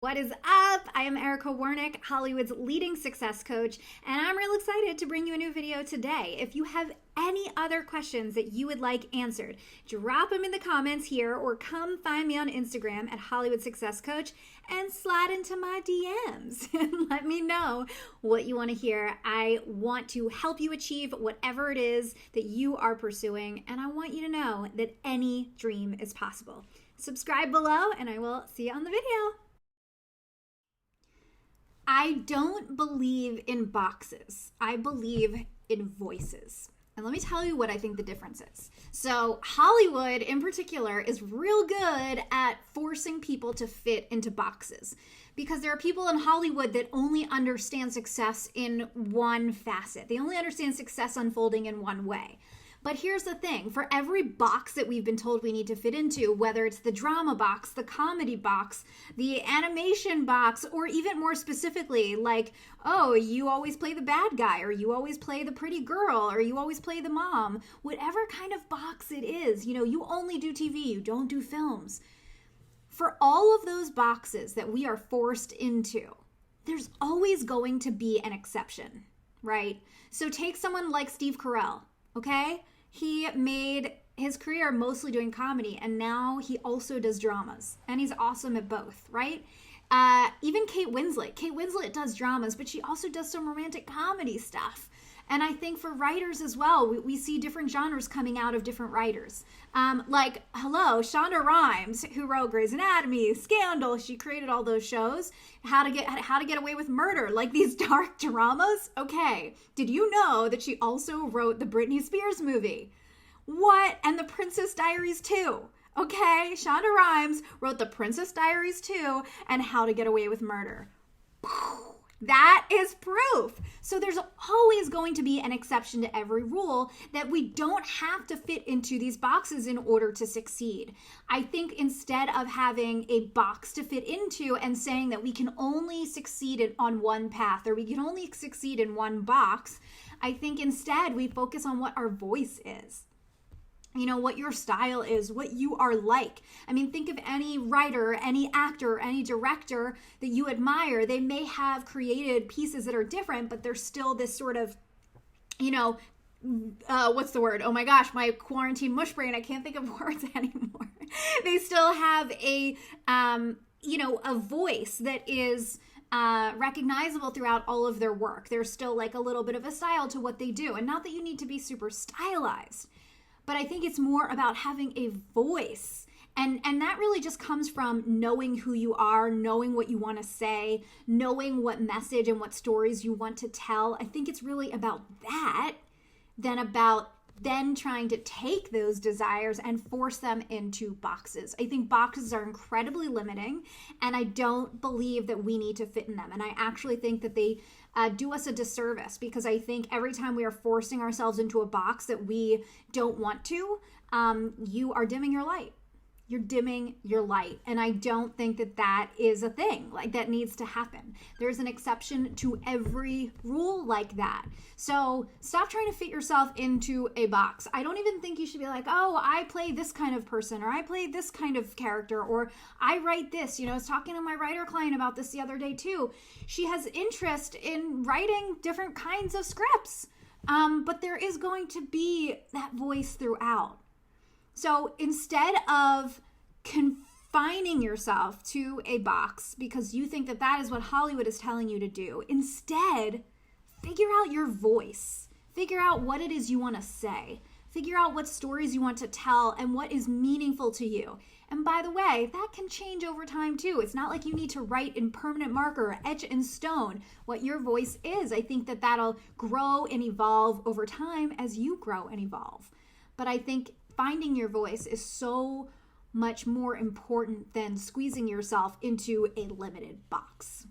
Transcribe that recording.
What is up? I am Erica Warnick, Hollywood's leading success coach, and I'm real excited to bring you a new video today. If you have any other questions that you would like answered, drop them in the comments here or come find me on Instagram at Hollywood Success Coach and slide into my DMs and let me know what you want to hear. I want to help you achieve whatever it is that you are pursuing, and I want you to know that any dream is possible. Subscribe below, and I will see you on the video. I don't believe in boxes. I believe in voices. And let me tell you what I think the difference is. So Hollywood in particular is real good at forcing people to fit into boxes because there are people in Hollywood that only understand success in one facet. They only understand success unfolding in one way. But here's the thing, for every box that we've been told we need to fit into, whether it's the drama box, the comedy box, the animation box, or even more specifically, like, oh, you always play the bad guy, or you always play the pretty girl, or you always play the mom, whatever kind of box it is, you only do TV, you don't do films. For all of those boxes that we are forced into, there's always going to be an exception, right? So take someone like Steve Carell. Okay? He made his career mostly doing comedy, and now he also does dramas, and he's awesome at both, right? Even Kate Winslet. Kate Winslet does dramas, but she also does some romantic comedy stuff. And I think for writers as well, we see different genres coming out of different writers. Hello, Shonda Rhimes, who wrote Grey's Anatomy, Scandal. She created all those shows. How to Get Away with Murder, like these dark dramas. Okay, did you know that she also wrote the Britney Spears movie? What? And the Princess Diaries too. Okay, Shonda Rhimes wrote the Princess Diaries too, and How to Get Away with Murder. That is proof. So there's always going to be an exception to every rule, that we don't have to fit into these boxes in order to succeed. I think instead of having a box to fit into and saying that we can only succeed on one path or we can only succeed in one box, I think instead we focus on what our voice is. What your style is, what you are like. I mean, think of any writer, any actor, any director that you admire. They may have created pieces that are different, but there's still this sort of, what's the word? Oh my gosh, my quarantine mush brain, I can't think of words anymore. They still have a voice that is recognizable throughout all of their work. There's still like a little bit of a style to what they do. And not that you need to be super stylized, but I think it's more about having a voice. And that really just comes from knowing who you are, knowing what you want to say, knowing what message and what stories you want to tell. I think it's really about that than about then trying to take those desires and force them into boxes. I think boxes are incredibly limiting, and I don't believe that we need to fit in them. And I actually think that they do us a disservice, because I think every time we are forcing ourselves into a box that we don't want to, you are dimming your light. You're dimming your light. And I don't think that that is a thing, like that needs to happen. There's an exception to every rule like that. So stop trying to fit yourself into a box. I don't even think you should be like, oh, I play this kind of person, or I play this kind of character, or I write this. I was talking to my writer client about this the other day too. She has interest in writing different kinds of scripts, but there is going to be that voice throughout. So instead of confining yourself to a box because you think that that is what Hollywood is telling you to do, instead, figure out your voice. Figure out what it is you want to say. Figure out what stories you want to tell and what is meaningful to you. And by the way, that can change over time too. It's not like you need to write in permanent marker or etch in stone what your voice is. I think that that'll grow and evolve over time as you grow and evolve. But I think finding your voice is so much more important than squeezing yourself into a limited box.